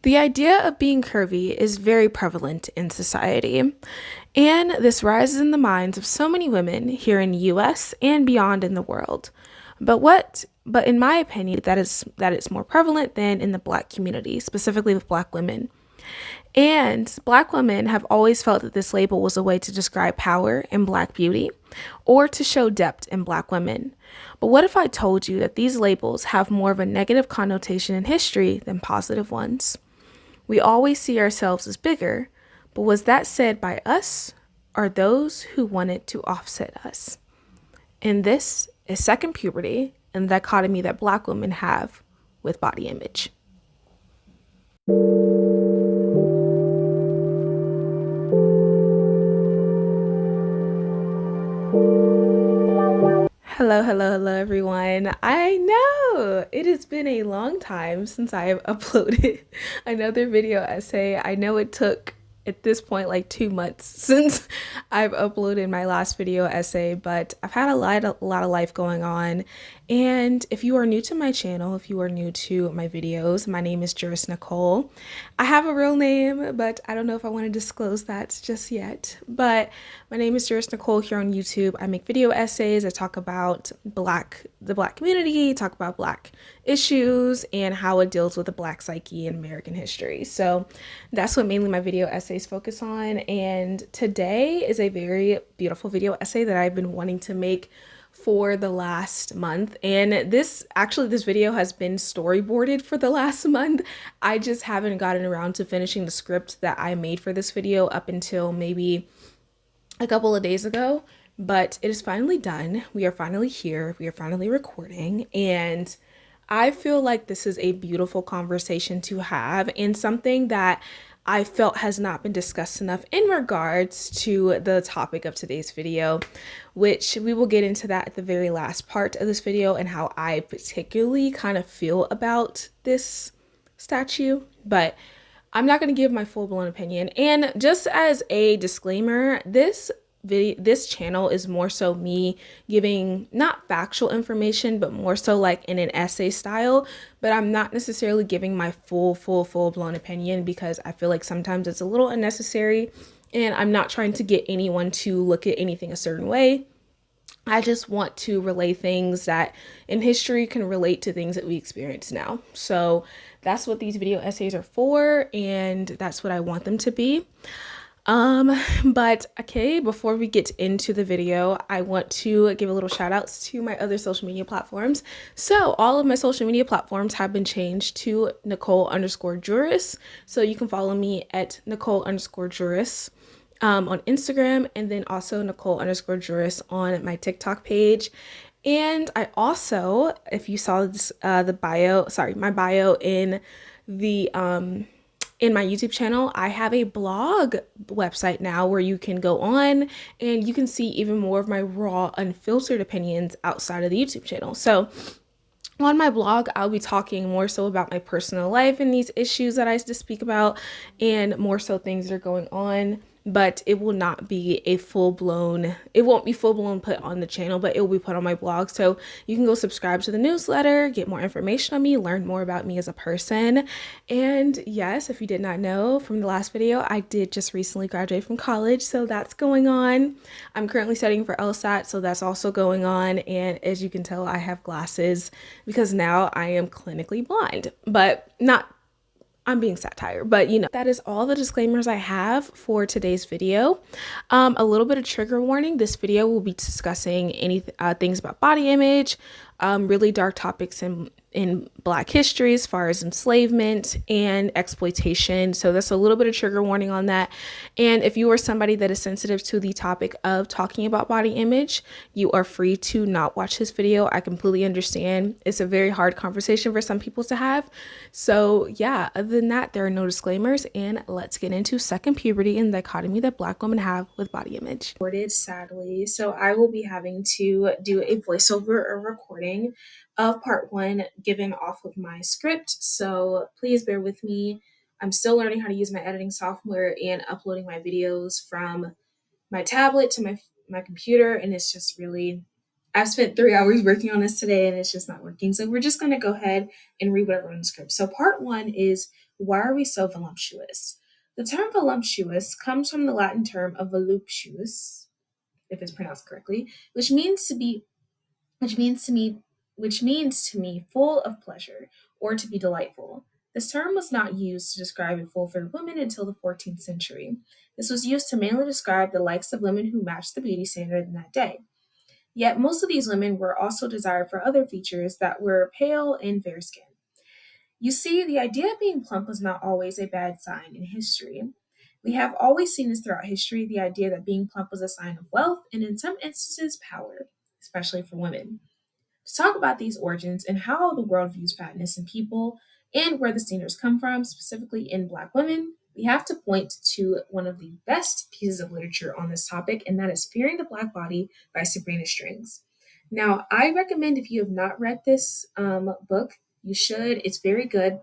The idea of being curvy is very prevalent in society, and this rises in the minds of so many women here in the US and beyond in the world. But in my opinion, that it's more prevalent than in the black community, specifically with black women. And black women have always felt that this label was a way to describe power and black beauty or to show depth in black women. But what if I told you that these labels have more of a negative connotation in history than positive ones? We always see ourselves as bigger, but was that said by us or those who wanted to offset us? And this is second puberty and the dichotomy that black women have with body image. Hello, everyone. I know it has been a long time since I have uploaded another video essay. I know it took at this point like 2 months since I've uploaded my last video essay, but I've had a lot of life going on. And if you are new to my channel, if you are new to my videos, my name is Juris Nicole. I have a real name, but I don't know if I want to disclose that just yet. But my name is Juris Nicole here on YouTube. I make video essays. I talk about the black community, talk about black issues and how it deals with the black psyche in American history. So that's what mainly my video essays focus on. And today is a very beautiful video essay that I've been wanting to make for the last month. And this video has been storyboarded for the last month. I just haven't gotten around to finishing the script that I made for this video up until maybe a couple of days ago, but it is finally done. We are finally here. We are finally recording, and I feel like this is a beautiful conversation to have and something that I felt has not been discussed enough in regards to the topic of today's video, which we will get into that at the very last part of this video and how I particularly kind of feel about this statue. But I'm not going to give my full-blown opinion. And just as a disclaimer, this channel is more so me giving not factual information, but more so like in an essay style. But I'm not necessarily giving my full-blown opinion because I feel like sometimes it's a little unnecessary, and I'm not trying to get anyone to look at anything a certain way. I just want to relay things that in history can relate to things that we experience now. So that's what these video essays are for, and that's what I want them to be. But okay, before we get into the video, I want to give a little shout outs to my other social media platforms. So all of my social media platforms have been changed to Nicole_Juris. So you can follow me at Nicole_Juris on Instagram, and then also Nicole_Juris on my TikTok page. And I also, if you saw this, my bio in the in my YouTube channel, I have a blog website now where you can go on and you can see even more of my raw, unfiltered opinions outside of the YouTube channel. So on my blog, I'll be talking more so about my personal life and these issues that I used to speak about, and more so things that are going on, but it will not be it won't be full-blown put on the channel, but it will be put on my blog. So you can go subscribe to the newsletter, get more information on me, learn more about me as a person. And yes, if you did not know from the last video, I did just recently graduate from college, so that's going on. I'm currently studying for LSAT, so that's also going on. And as you can tell, I have glasses because now I am clinically blind, but not I'm being satire, but that is all the disclaimers I have for today's video. A little bit of trigger warning. This video will be discussing things about body image, really dark topics in Black history as far as enslavement and exploitation. So that's a little bit of trigger warning on that. And if you are somebody that is sensitive to the topic of talking about body image, you are free to not watch this video. I completely understand. It's a very hard conversation for some people to have. So yeah, other than that, there are no disclaimers, and let's get into second puberty and the dichotomy that Black women have with body image. Recorded, sadly, so I will be having to do a voiceover or recording of part one given off of my script, so please bear with me. I'm still learning how to use my editing software and uploading my videos from my tablet to my computer, and it's just really I've spent 3 hours working on this today and it's just not working. So we're just going to go ahead and read whatever in the script. So part one is, why are we so voluptuous? The term voluptuous comes from the Latin term of voluptuous, if it's pronounced correctly, which means to me which means to me full of pleasure or to be delightful. This term was not used to describe a full-figured woman until the 14th century. This was used to mainly describe the likes of women who matched the beauty standard in that day. Yet most of these women were also desired for other features that were pale and fair skinned. You see, the idea of being plump was not always a bad sign in history. We have always seen this throughout history, the idea that being plump was a sign of wealth and in some instances power, especially for women. To talk about these origins and how the world views fatness in people and where the standards come from, specifically in Black women, we have to point to one of the best pieces of literature on this topic, and that is Fearing the Black Body by Sabrina Strings. Now, I recommend if you have not read this book, you should. It's very good.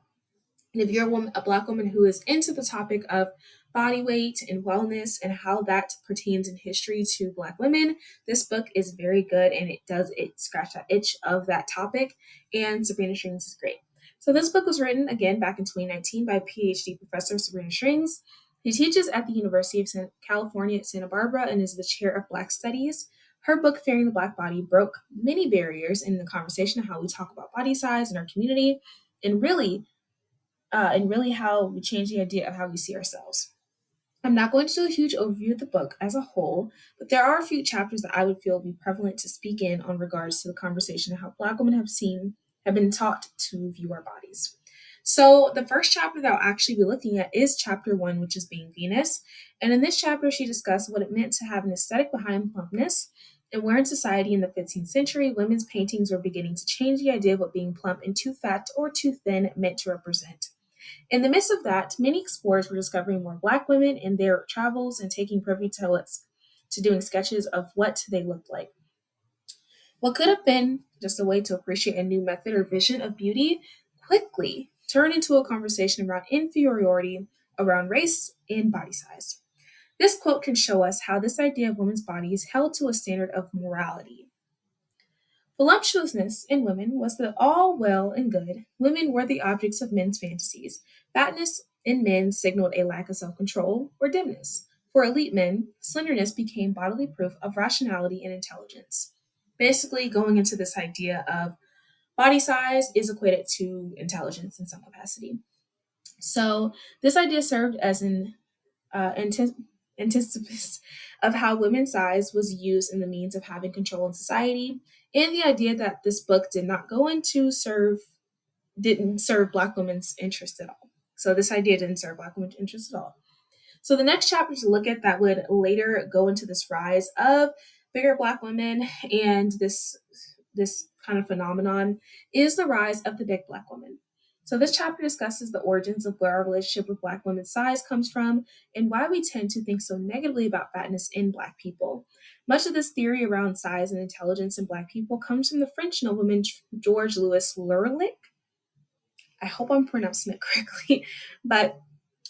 And if you're a Black woman who is into the topic of body weight and wellness and how that pertains in history to Black women, this book is very good and it scratch that itch of that topic. And Sabrina Strings is great. So this book was written again back in 2019 by PhD professor Sabrina Strings. He teaches at the University of California at Santa Barbara and is the chair of Black Studies. Her book, Fearing the Black Body, broke many barriers in the conversation of how we talk about body size in our community and really how we change the idea of how we see ourselves. I'm not going to do a huge overview of the book as a whole, but there are a few chapters that I would feel would be prevalent to speak in on regards to the conversation of how Black women have been taught to view our bodies. So the first chapter that I'll actually be looking at is chapter one, which is Being Venus. And in this chapter, she discussed what it meant to have an aesthetic behind plumpness and where in society in the 15th century, women's paintings were beginning to change the idea of what being plump and too fat or too thin meant to represent. In the midst of that, many explorers were discovering more Black women in their travels and taking privy to doing sketches of what they looked like. What could have been just a way to appreciate a new method or vision of beauty quickly turned into a conversation around inferiority, around race, and body size. This quote can show us how this idea of women's bodies held to a standard of morality. Voluptuousness in women was the all well and good. Women were the objects of men's fantasies. Fatness in men signaled a lack of self control or dimness. For elite men, slenderness became bodily proof of rationality and intelligence. Basically, going into this idea of body size is equated to intelligence in some capacity. So, this idea served as an antithesis of how women's size was used in the means of having control in society, and the idea that this book didn't serve Black women's interests at all. So this idea didn't serve Black women's interests at all. So the next chapter to look at that would later go into this rise of bigger Black women and this kind of phenomenon is the rise of the big Black woman. So this chapter discusses the origins of where our relationship with Black women's size comes from and why we tend to think so negatively about fatness in Black people. Much of this theory around size and intelligence in Black people comes from the French nobleman George Louis Lurlick. I hope I'm pronouncing it correctly, but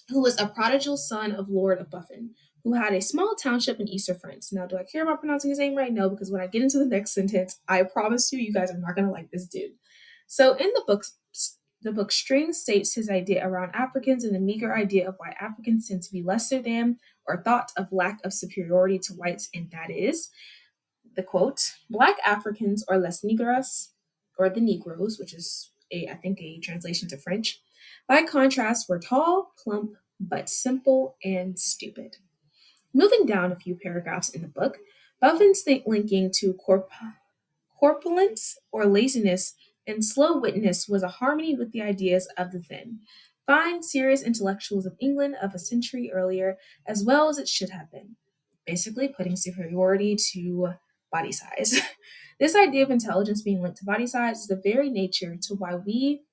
who was a prodigal son of Lord of Buffon, who had a small township in eastern France. Now, do I care about pronouncing his name right? No, because when I get into the next sentence, I promise you, you guys are not going to like this dude. So, in the book String states his idea around Africans and the meager idea of why Africans tend to be lesser than or thought of lack of superiority to whites, and that is the quote: "Black Africans are less Negros, or the Negroes, which is I think a translation to French. By contrast, were tall, plump, but simple and stupid." Moving down a few paragraphs in the book, Buffon's linking to corpulence or laziness and slow witness was a harmony with the ideas of the thin, fine, serious intellectuals of England of a century earlier, as well as it should have been, basically putting superiority to body size. This idea of intelligence being linked to body size is the very nature to why we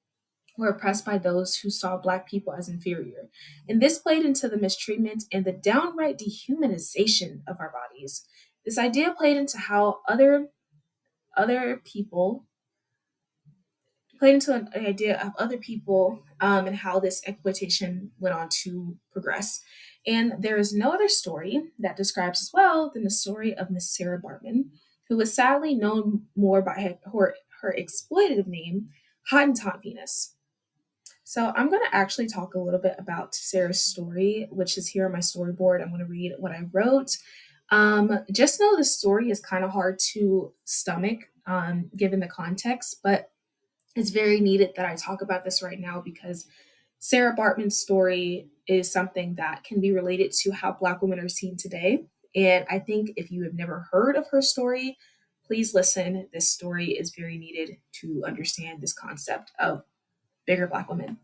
were oppressed by those who saw Black people as inferior. And this played into the mistreatment and the downright dehumanization of our bodies. This idea played into how other people played into an idea of other people and how this exploitation went on to progress. And there is no other story that describes as well than the story of Miss Sarah Bartman, who was sadly known more by her exploitative name, Hottentot Venus. So I'm going to actually talk a little bit about Sarah's story, which is here on my storyboard. I'm going to read what I wrote. Just know the story is kind of hard to stomach given the context, but it's very needed that I talk about this right now because Sarah Bartman's story is something that can be related to how Black women are seen today. And I think if you have never heard of her story, please listen. This story is very needed to understand this concept of bigger Black women.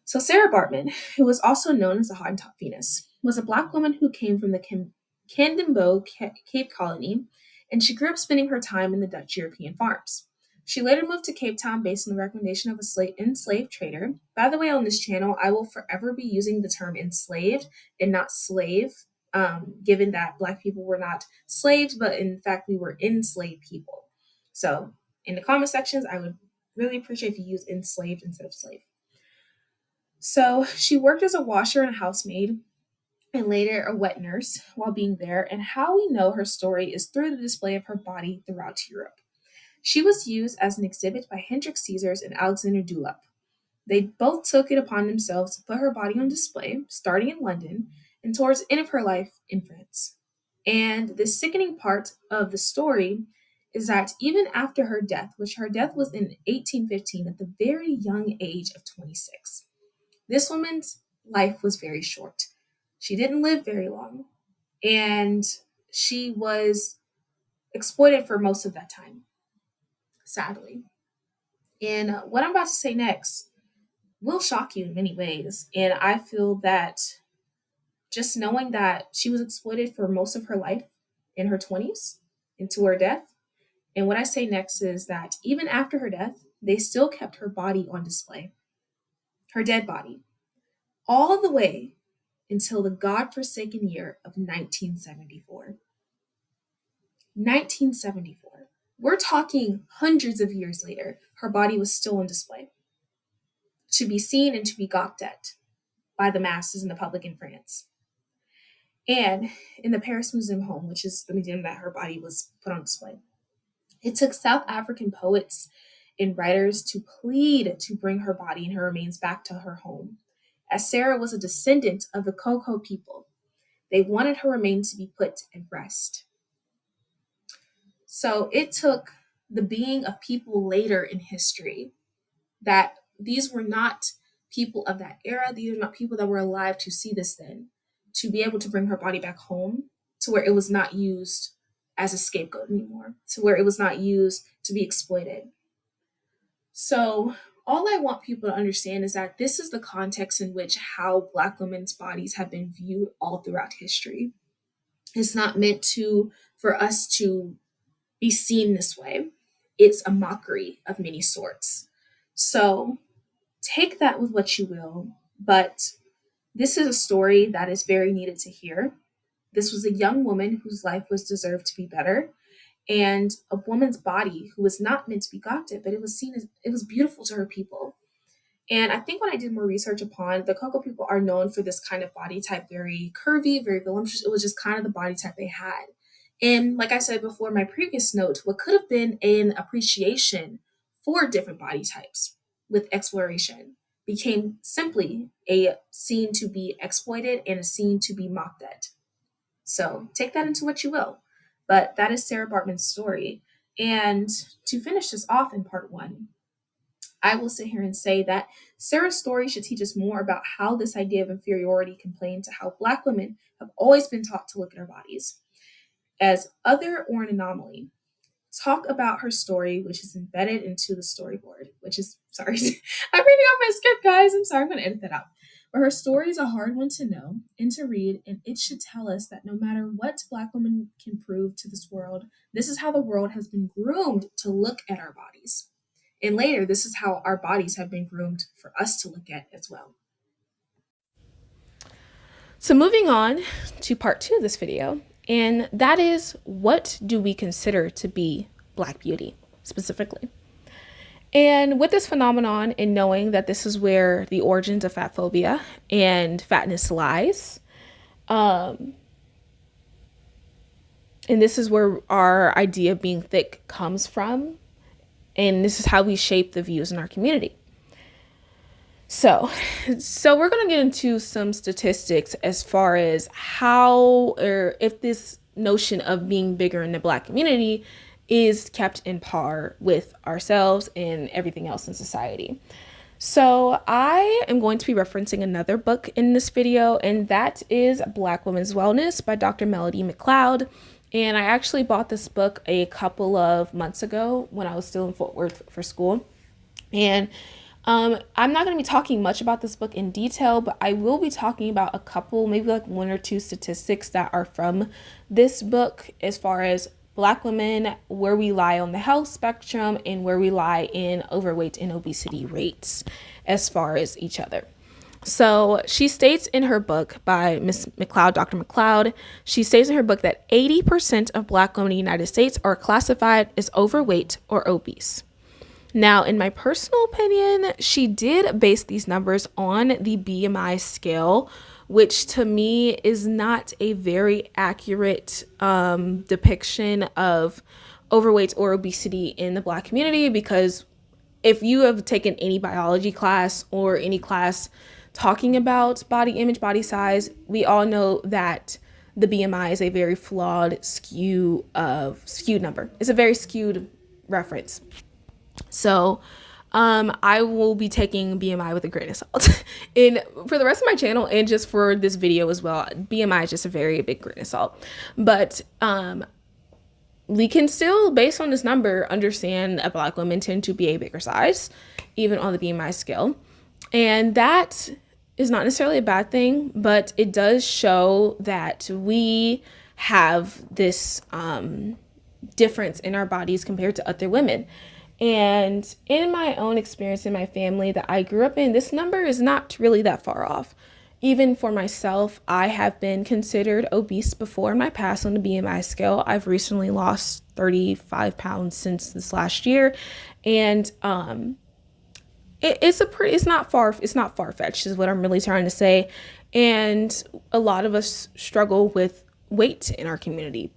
So, Sarah Bartman, who was also known as the Hottentot Venus, was a Black woman who came from the Candembo Cape Colony, and she grew up spending her time in the Dutch European farms. She later moved to Cape Town based on the recommendation of a enslaved trader. By the way, on this channel, I will forever be using the term enslaved and not slave, given that Black people were not slaves, but in fact, we were enslaved people. So, in the comment sections, I would really appreciate if you use enslaved instead of slave. So she worked as a washer and a housemaid and later a wet nurse while being there. And how we know her story is through the display of her body throughout Europe. She was used as an exhibit by Hendrik Caesars and Alexander Dulap. They both took it upon themselves to put her body on display, starting in London and towards the end of her life in France. And the sickening part of the story is that even after her death, which her death was in 1815 at the very young age of 26, this woman's life was very short. She didn't live very long, and she was exploited for most of that time, sadly. And what I'm about to say next will shock you in many ways. And I feel that just knowing that she was exploited for most of her life in her 20s into her death. And what I say next is that even after her death, they still kept her body on display, her dead body, all the way until the godforsaken year of 1974. 1974. We're talking hundreds of years later. Her body was still on display to be seen and to be gawked at by the masses and the public in France. And in the Paris Museum home, which is the museum that her body was put on display, it took South African poets and writers to plead to bring her body and her remains back to her home, as Sarah was a descendant of the Coco people. They wanted her remains to be put at rest. So it took the being of people later in history, that these were not people of that era, these are not people that were alive to see this then, to be able to bring her body back home to where it was not used as a scapegoat anymore, to where it was not used to be exploited. So all I want people to understand is that this is the context in which how Black women's bodies have been viewed all throughout history. It's not meant for us to be seen this way. It's a mockery of many sorts. So take that with what you will, but this is a story that is very needed to hear. This was a young woman whose life was deserved to be better, and a woman's body who was not meant to be gawked at, but it was seen as it was beautiful to her people. And I think when I did more research upon the Coco people are known for this kind of body type, very curvy, very voluptuous. It was just kind of the body type they had. And like I said before, my previous note, what could have been an appreciation for different body types with exploration became simply a scene to be exploited and a scene to be mocked at. So take that into what you will. But that is Sarah Bartman's story. And to finish this off in part one, I will sit here and say that Sarah's story should teach us more about how this idea of inferiority can play into how Black women have always been taught to look at our bodies as other or an anomaly. Talk about her story, which is embedded into the storyboard, which is, sorry, I'm reading off my script, guys. I'm sorry, I'm going to edit that out. But her story is a hard one to know and to read, and it should tell us that no matter what Black women can prove to this world, this is how the world has been groomed to look at our bodies. And later, this is how our bodies have been groomed for us to look at as well. So moving on to part two of this video, and that is, what do we consider to be Black beauty specifically? And with this phenomenon, and knowing that this is where the origins of fat phobia and fatness lies, And this is where our idea of being thick comes from. And this is how we shape the views in our community. So we're going to get into some statistics as far as how, or if this notion of being bigger in the Black community is kept in par with ourselves and everything else in society. So I am going to be referencing another book in this video, and that is Black Women's Wellness by Dr. Melody McLeod. And I actually bought this book a couple of months ago when I was still in Fort Worth for school. And I'm not going to be talking much about this book in detail, but I will be talking about a couple, maybe like one or two statistics that are from this book as far as Black women, where we lie on the health spectrum and where we lie in overweight and obesity rates as far as each other. So she states in her book by Ms. McLeod, Dr. McLeod, she states in her book that 80% of Black women in the United States are classified as overweight or obese. Now, in my personal opinion, she did base these numbers on the BMI scale, which to me is not a very accurate depiction of overweight or obesity in the Black community, because if you have taken any biology class or any class talking about body image, body size, we all know that the BMI is a very flawed, skewed number. It's a very skewed reference. So I will be taking BMI with a grain of salt. And for the rest of my channel and just for this video as well, BMI is just a very big grain of salt. But we can still, based on this number, understand that Black women tend to be a bigger size, even on the BMI scale. And that is not necessarily a bad thing, but it does show that we have this difference in our bodies compared to other women. And in my own experience in my family that I grew up in, this number is not really that far off. Even for myself, I have been considered obese before in my past on the BMI scale. I've recently lost 35 pounds since this last year. And it's not far-fetched is what I'm really trying to say. And a lot of us struggle with weight in our community.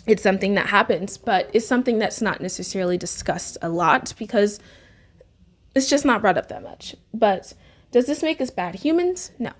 It's something that happens, but it's something that's not necessarily discussed a lot because it's just not brought up that much. But does this make us bad humans? No.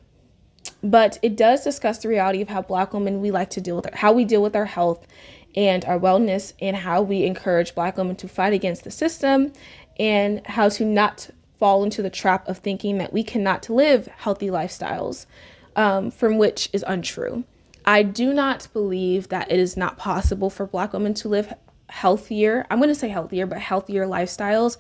But it does discuss the reality of how Black women, we like to deal with how we deal with our health and our wellness, and how we encourage Black women to fight against the system, and how to not fall into the trap of thinking that we cannot live healthy lifestyles, from which is untrue. I do not believe that it is not possible for Black women to live healthier. I'm going to say healthier, but healthier lifestyles.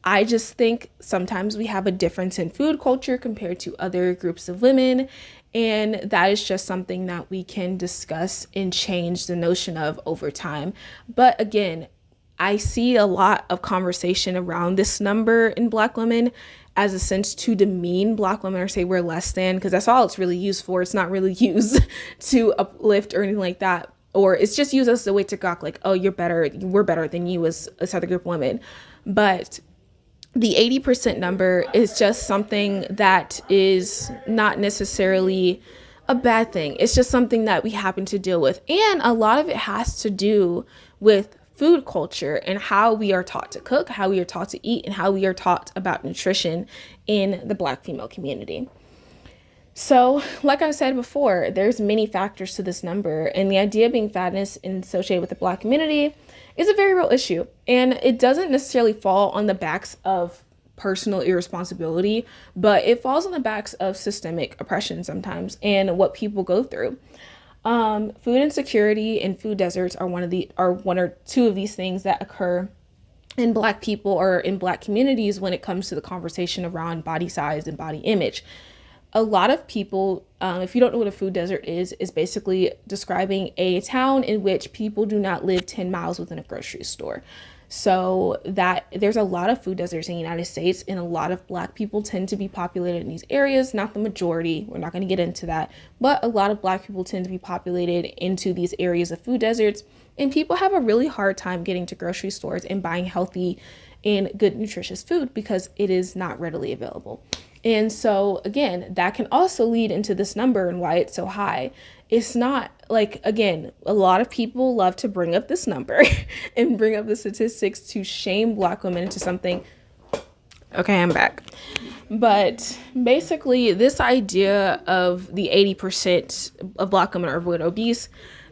I just think sometimes we have a difference in food culture compared to other groups of women. And that is just something that we can discuss and change the notion of over time. But again, I see a lot of conversation around this number in Black women as a sense to demean Black women or say we're less than, because that's all it's really used for. It's not really used to uplift or anything like that. Or it's just used as a way to gawk like, oh, you're better, we're better than you as a other group of women. But the 80% number is just something that is not necessarily a bad thing. It's just something that we happen to deal with. And a lot of it has to do with food culture and how we are taught to cook, how we are taught to eat, and how we are taught about nutrition in the Black female community. So, like I said before, there's many factors to this number, and the idea of being fatness associated with the Black community is a very real issue. And it doesn't necessarily fall on the backs of personal irresponsibility, but it falls on the backs of systemic oppression sometimes and what people go through. Food insecurity and food deserts are one or two of these things that occur in Black people or in Black communities when it comes to the conversation around body size and body image. A lot of people, if you don't know what a food desert is basically describing a town in which people do not live 10 miles within a grocery store. So that there's a lot of food deserts in the United States, and a lot of Black people tend to be populated in these areas. Not the majority, we're not going to get into that, but a lot of Black people tend to be populated into these areas of food deserts, and people have a really hard time getting to grocery stores and buying healthy and good nutritious food because it is not readily available. And so, again, that can also lead into this number and why it's so high. It's not like, again, a lot of people love to bring up this number and bring up the statistics to shame Black women into something. Okay, I'm back. But basically, this idea of the 80% of Black women are overweight or obese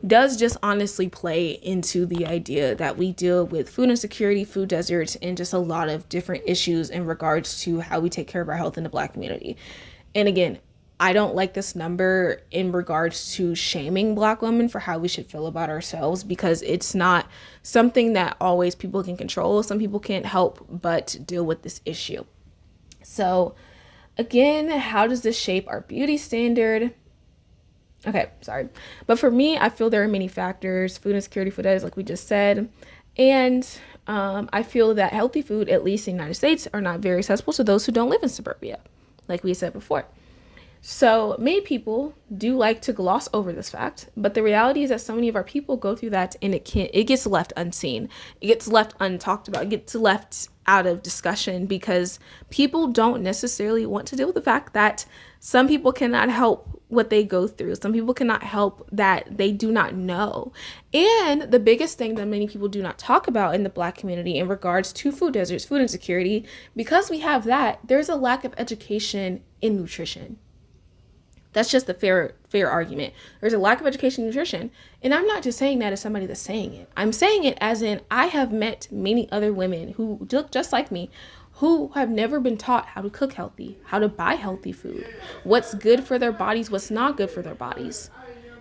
does just honestly play into the idea that we deal with food insecurity, food deserts, and just a lot of different issues in regards to how we take care of our health in the Black community. And again, I don't like this number in regards to shaming Black women for how we should feel about ourselves, because it's not something that always people can control. Some people can't help but deal with this issue. So again, how does this shape our beauty standard? Okay, sorry. But for me, I feel there are many factors. Food insecurity, food deserts, like we just said. And I feel that healthy food, at least in the United States, are not very accessible to those who don't live in suburbia, like we said before. So many people do like to gloss over this fact, but the reality is that so many of our people go through that, and it gets left unseen. It gets left untalked about. It gets left out of discussion because people don't necessarily want to deal with the fact that some people cannot help what they go through. Some people cannot help that they do not know. And the biggest thing that many people do not talk about in the Black community in regards to food deserts, food insecurity, because we have that, there's a lack of education in nutrition. That's just a fair argument. There's a lack of education in nutrition. And I'm not just saying that as somebody that's saying it. I'm saying it as in I have met many other women who look just like me, who have never been taught how to cook healthy, how to buy healthy food, what's good for their bodies, what's not good for their bodies.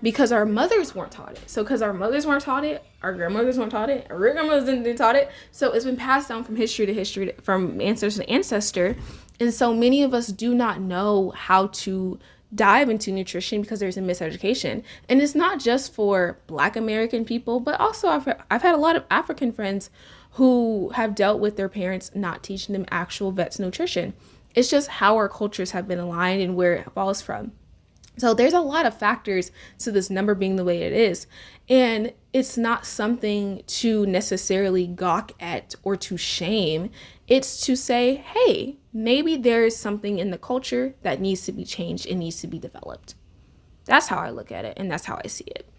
Because our mothers weren't taught it. So because our mothers weren't taught it, our grandmothers weren't taught it, our great-grandmothers didn't taught it. So it's been passed down from history to history, from ancestor to ancestor. And so many of us do not know how to dive into nutrition because there's a miseducation. And it's not just for Black American people, but also I've had a lot of African friends who have dealt with their parents not teaching them actual vets nutrition. It's just how our cultures have been aligned and where it falls from. So there's a lot of factors to this number being the way it is. And it's not something to necessarily gawk at or to shame. It's to say, hey, maybe there's something in the culture that needs to be changed and needs to be developed. That's how I look at it, and that's how I see it.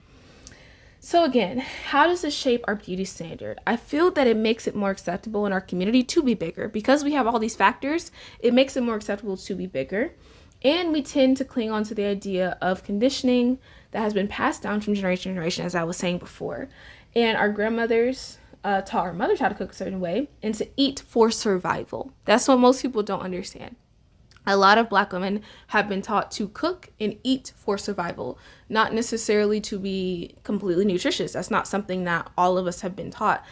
So again, how does this shape our beauty standard? I feel that it makes it more acceptable in our community to be bigger. Because we have all these factors, it makes it more acceptable to be bigger. And we tend to cling on to the idea of conditioning that has been passed down from generation to generation, as I was saying before. And our grandmothers taught our mothers how to cook a certain way and to eat for survival. That's what most people don't understand. A lot of Black women have been taught to cook and eat for survival, not necessarily to be completely nutritious. That's not something that all of us have been taught,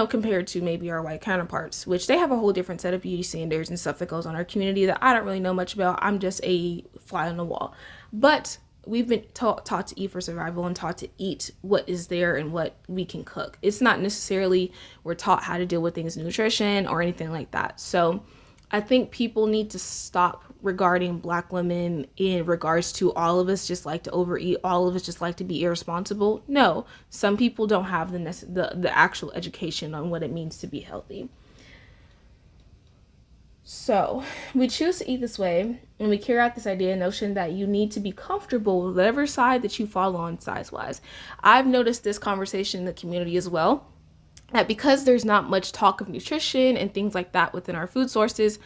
compared to maybe our white counterparts, which they have a whole different set of beauty standards and stuff that goes on in our community that I don't really know much about. I'm just a fly on the wall. But we've been taught to eat for survival and taught to eat what is there and what we can cook. It's not necessarily we're taught how to deal with things in nutrition or anything like that. So I think people need to stop regarding Black women in regards to all of us just like to overeat, all of us just like to be irresponsible. No, some people don't have the actual education on what it means to be healthy. So we choose to eat this way, and we carry out this notion that you need to be comfortable with whatever side that you fall on size-wise. I've noticed this conversation in the community as well, that because there's not much talk of nutrition and things like that within our food sources,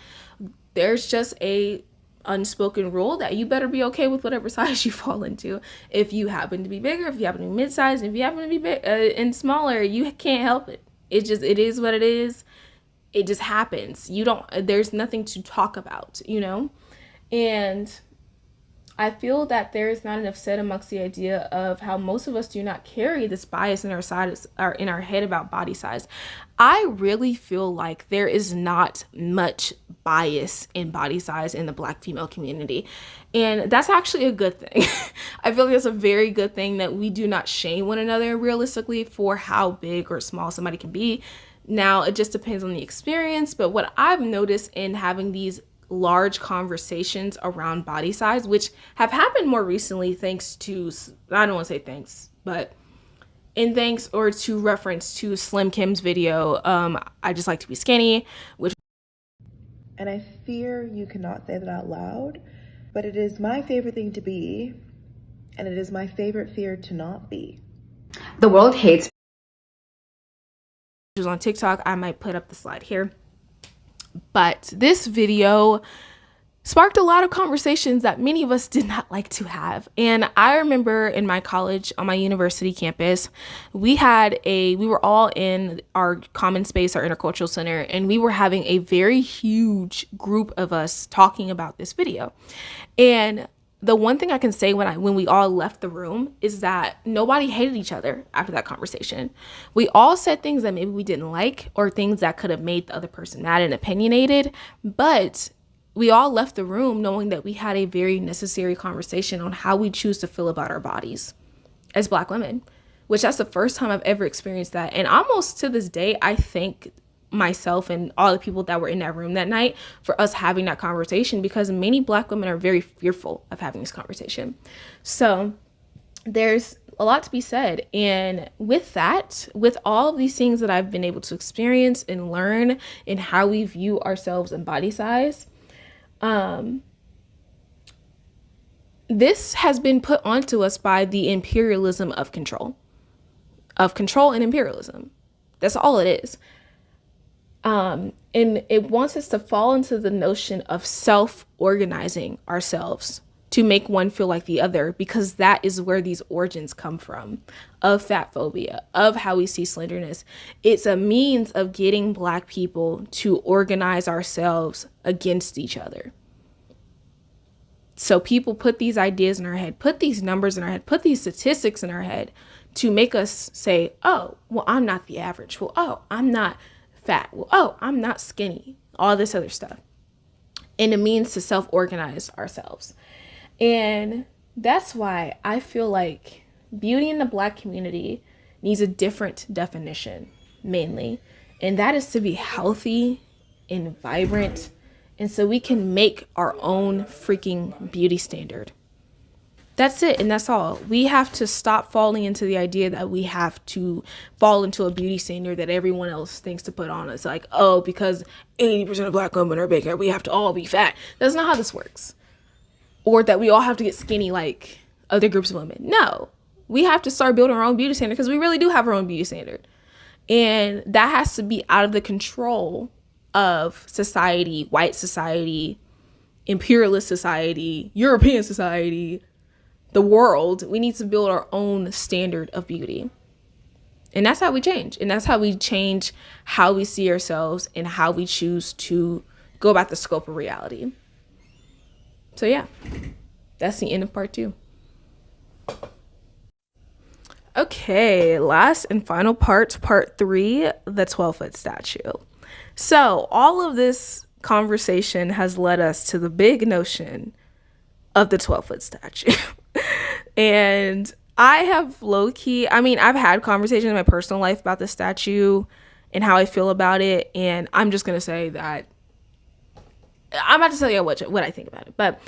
there's just a unspoken rule that you better be okay with whatever size you fall into. If you happen to be bigger, if you happen to be mid-sized, if you happen to be big and smaller, you can't help it. It is what it is. It just happens. There's nothing to talk about, And I feel that there is not enough said amongst the idea of how most of us do not carry this bias in our head about body size. I really feel like there is not much bias in body size in the Black female community. And that's actually a good thing. I feel like that's a very good thing that we do not shame one another realistically for how big or small somebody can be. Now, it just depends on the experience. But what I've noticed in having these large conversations around body size, which have happened more recently thanks to, I don't want to say thanks, but in thanks or to reference to Slim Kim's video, I Just Like to Be Skinny, which And I fear you cannot say that out loud, but it is my favorite thing to be, and it is my favorite fear to not be. The world hates. On TikTok, I might put up the slide here. But this video sparked a lot of conversations that many of us did not like to have. And I remember in my college, on my university campus, we were all in our common space, our intercultural center, and we were having a very huge group of us talking about this video. And the one thing I can say when we all left the room is that nobody hated each other after that conversation. We all said things that maybe we didn't like, or things that could have made the other person mad and opinionated, but we all left the room knowing that we had a very necessary conversation on how we choose to feel about our bodies as Black women, which that's the first time I've ever experienced that. And almost to this day, I thank myself and all the people that were in that room that night for us having that conversation, because many Black women are very fearful of having this conversation. So there's a lot to be said. And with that, with all of these things that I've been able to experience and learn in how we view ourselves and body size, this has been put onto us by the imperialism of control and imperialism. That's all it is. And it wants us to fall into the notion of self-organizing ourselves to make one feel like the other, because that is where these origins come from, of fat phobia, of how we see slenderness. It's a means of getting Black people to organize ourselves against each other. So people put these ideas in our head, put these numbers in our head, put these statistics in our head to make us say, oh, well, I'm not the average. Well, oh, I'm not fat. Well, oh, I'm not skinny. All this other stuff. And it means to self-organize ourselves. And that's why I feel like beauty in the Black community needs a different definition, mainly. And that is to be healthy and vibrant, and so we can make our own freaking beauty standard. That's it, and that's all. We have to stop falling into the idea that we have to fall into a beauty standard that everyone else thinks to put on us. Like, oh, because 80% of Black women are bigger, we have to all be fat. That's not how this works. Or that we all have to get skinny like other groups of women. No, we have to start building our own beauty standard, because we really do have our own beauty standard. And that has to be out of the control of society, white society, imperialist society, European society, the world. We need to build our own standard of beauty. And that's how we change. And that's how we change how we see ourselves and how we choose to go about the scope of reality. So yeah, that's the end of part 2. Okay, last and final part 3, the 12-foot statue. So all of this conversation has led us to the big notion of the 12-foot statue. And I have low-key, I've had conversations in my personal life about the statue and how I feel about it. And I'm just going to say that I'm about to tell you what I think about it. But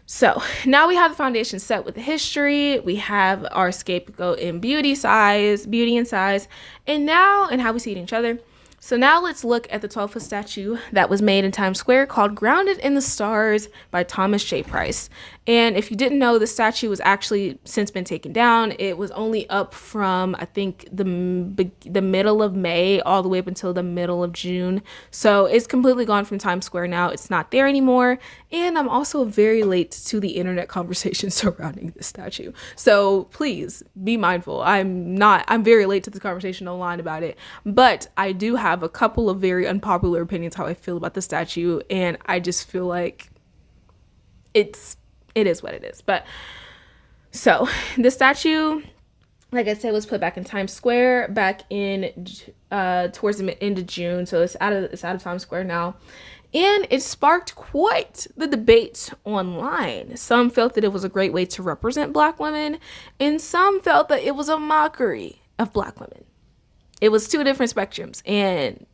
so now we have the foundation set with the history. We have our scapegoat in beauty and size, and how we see it in each other. So now let's look at the 12-foot statue that was made in Times Square called Grounded in the Stars by Thomas J. Price. And if you didn't know, the statue was actually since been taken down. It was only up from, I think, the middle of May all the way up until the middle of June. So it's completely gone from Times Square now. It's not there anymore. And I'm also very late to the internet conversation surrounding the statue. So please be mindful. I'm very late to the conversation online about it. But I do have a couple of very unpopular opinions how I feel about the statue, and I just feel like it is what it is. But so the statue, like I said, was put back in Times Square back in towards the end of June. So it's out of Times Square now. And it sparked quite the debate online. Some felt that it was a great way to represent Black women, and some felt that it was a mockery of Black women. It was two different spectrums. And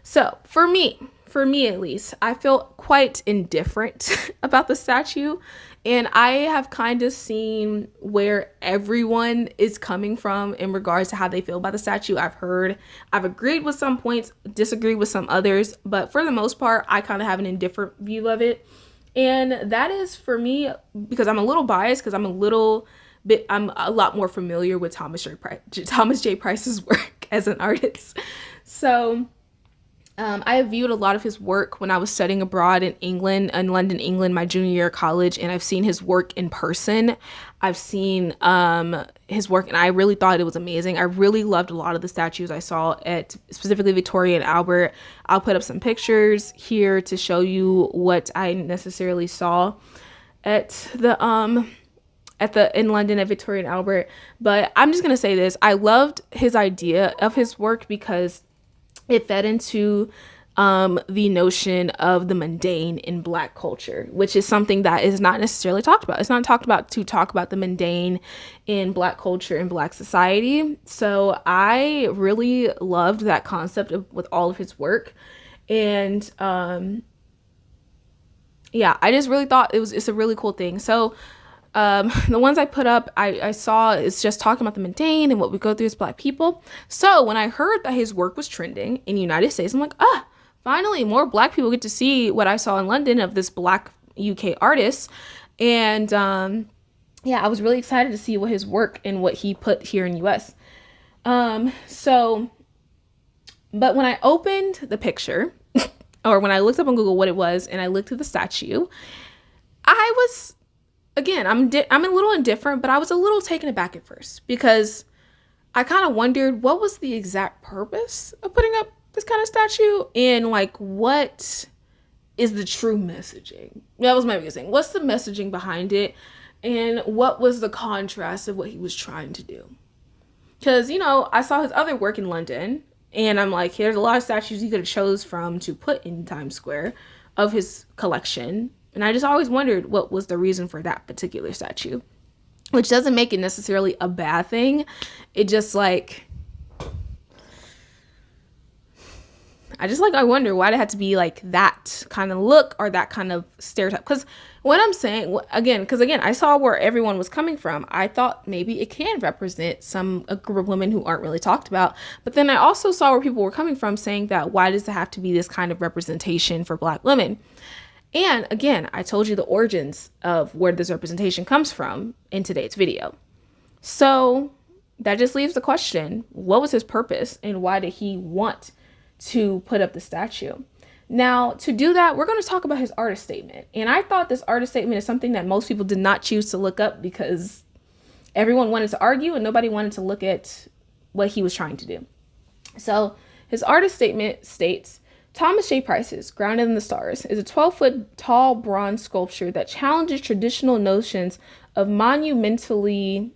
so for me, for me at least, I feel quite indifferent about the statue. And I have kind of seen where everyone is coming from in regards to how they feel about the statue. I've agreed with some points, disagreed with some others, but for the most part, I kind of have an indifferent view of it. And that is for me because I'm a little biased because I'm a lot more familiar with Thomas J. Price's work as an artist. So I have viewed a lot of his work when I was studying abroad in London, England, my junior year of college, and I've seen his work in person. I've seen his work, and I really thought it was amazing. I really loved a lot of the statues I saw at specifically Victoria and Albert. I'll put up some pictures here to show you what I necessarily saw at the in London at Victoria and Albert. But I'm just gonna say this: I loved his idea of his work because it fed into the notion of the mundane in Black culture, which is something that is not necessarily talked about. It's not talked about to talk about the mundane in Black culture and Black society. So I really loved that concept with all of his work. And yeah, I just really thought it's a really cool thing. So the ones I put up, I saw it's just talking about the mundane and what we go through as Black people. So when I heard that his work was trending in the United States, I'm like, finally more Black people get to see what I saw in London of this Black UK artist. And yeah, I was really excited to see what his work and what he put here in US. But when I opened the picture or when I looked up on Google what it was and I looked at the statue, I was, again, I'm a little indifferent, but I was a little taken aback at first because I kind of wondered what was the exact purpose of putting up this kind of statue and like what is the true messaging. That was my biggest thing. What's the messaging behind it and what was the contrast of what he was trying to do? Because, I saw his other work in London and I'm like, there's a lot of statues he could have chose from to put in Times Square of his collection. And I just always wondered what was the reason for that particular statue, which doesn't make it necessarily a bad thing. It just like, I wonder why it had to be like that kind of look or that kind of stereotype. Because what I'm saying, again, I saw where everyone was coming from. I thought maybe it can represent a group of women who aren't really talked about. But then I also saw where people were coming from saying that why does it have to be this kind of representation for Black women? And again, I told you the origins of where this representation comes from in today's video. So that just leaves the question, what was his purpose and why did he want to put up the statue? Now, to do that, we're going to talk about his artist statement. And I thought this artist statement is something that most people did not choose to look up because everyone wanted to argue and nobody wanted to look at what he was trying to do. So his artist statement states, Thomas J. Price's Grounded in the Stars is a 12-foot tall bronze sculpture that challenges traditional notions of monumentality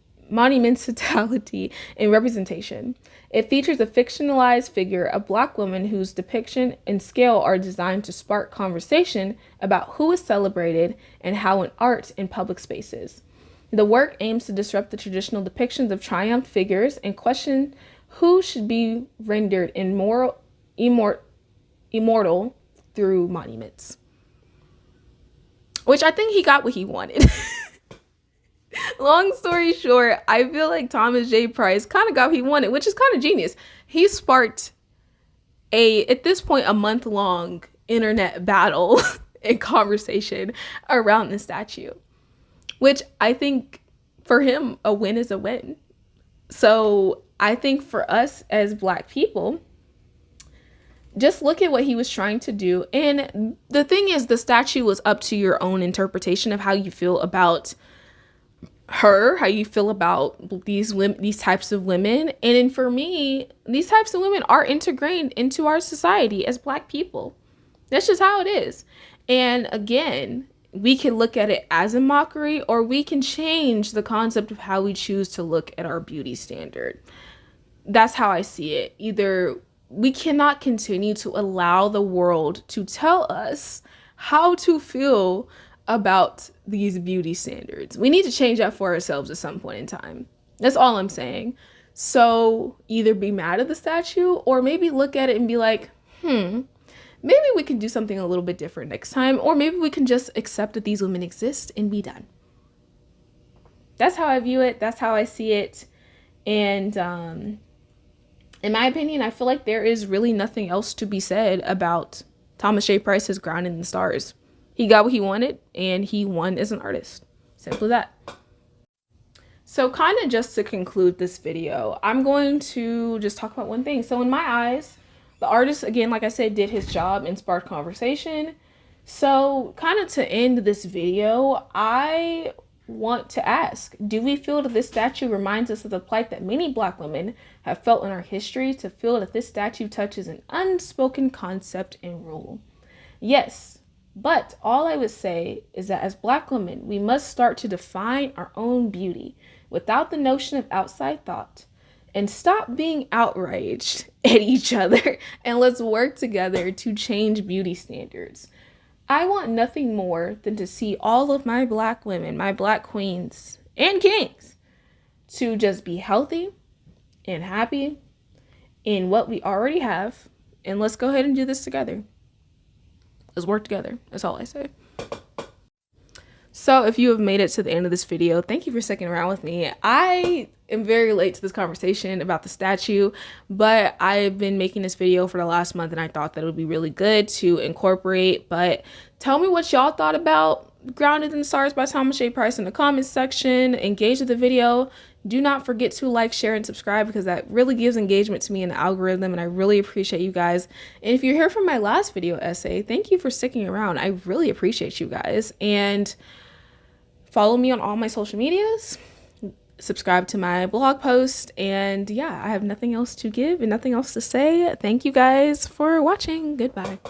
and representation. It features a fictionalized figure, a Black woman whose depiction and scale are designed to spark conversation about who is celebrated and how in art in public spaces. The work aims to disrupt the traditional depictions of triumph figures and question who should be rendered immortal through monuments. Which I think he got what he wanted. Long story short, I feel like Thomas J. Price kind of got what he wanted, which is kind of genius. He sparked at this point, a month-long internet battle and conversation around the statue, which I think for him, a win is a win. So I think for us as Black people, just look at what he was trying to do. And the thing is, the statue was up to your own interpretation of how you feel about her, how you feel about these types of women. And for me, these types of women are integrated into our society as Black people. That's just how it is. And again, we can look at it as a mockery, or we can change the concept of how we choose to look at our beauty standard. That's how I see it. Either we cannot continue to allow the world to tell us how to feel about these beauty standards. We need to change that for ourselves at some point in time. That's all I'm saying. So either be mad at the statue or maybe look at it and be like, maybe we can do something a little bit different next time, or maybe we can just accept that these women exist and be done. That's how I view it. That's how I see it. And in my opinion, I feel like there is really nothing else to be said about Thomas J. Price's Grounded in the Stars. He got what he wanted, and he won as an artist. Simple as that. So kind of just to conclude this video, I'm going to just talk about one thing. So in my eyes, the artist, again, like I said, did his job and sparked conversation. So kind of to end this video, I want to ask, do we feel that this statue reminds us of the plight that many Black women have felt in our history, to feel that this statue touches an unspoken concept and rule? Yes, but all I would say is that as Black women, we must start to define our own beauty without the notion of outside thought, and stop being outraged at each other, and let's work together to change beauty standards. I want nothing more than to see all of my Black women, my Black queens and kings, to just be healthy and happy in what we already have. And let's go ahead and do this together. Let's work together. That's all I say. So if you have made it to the end of this video, thank you for sticking around with me. I am very late to this conversation about the statue, but I've been making this video for the last month and I thought that it would be really good to incorporate. But tell me what y'all thought about Grounded in the Stars by Thomas J. Price in the comments section. Engage with the video. Do not forget to like, share, and subscribe, because that really gives engagement to me in the algorithm, and I really appreciate you guys. And if you're here from my last video essay, thank you for sticking around. I really appreciate you guys. And follow me on all my social medias, subscribe to my blog post, and yeah, I have nothing else to give and nothing else to say. Thank you guys for watching. Goodbye.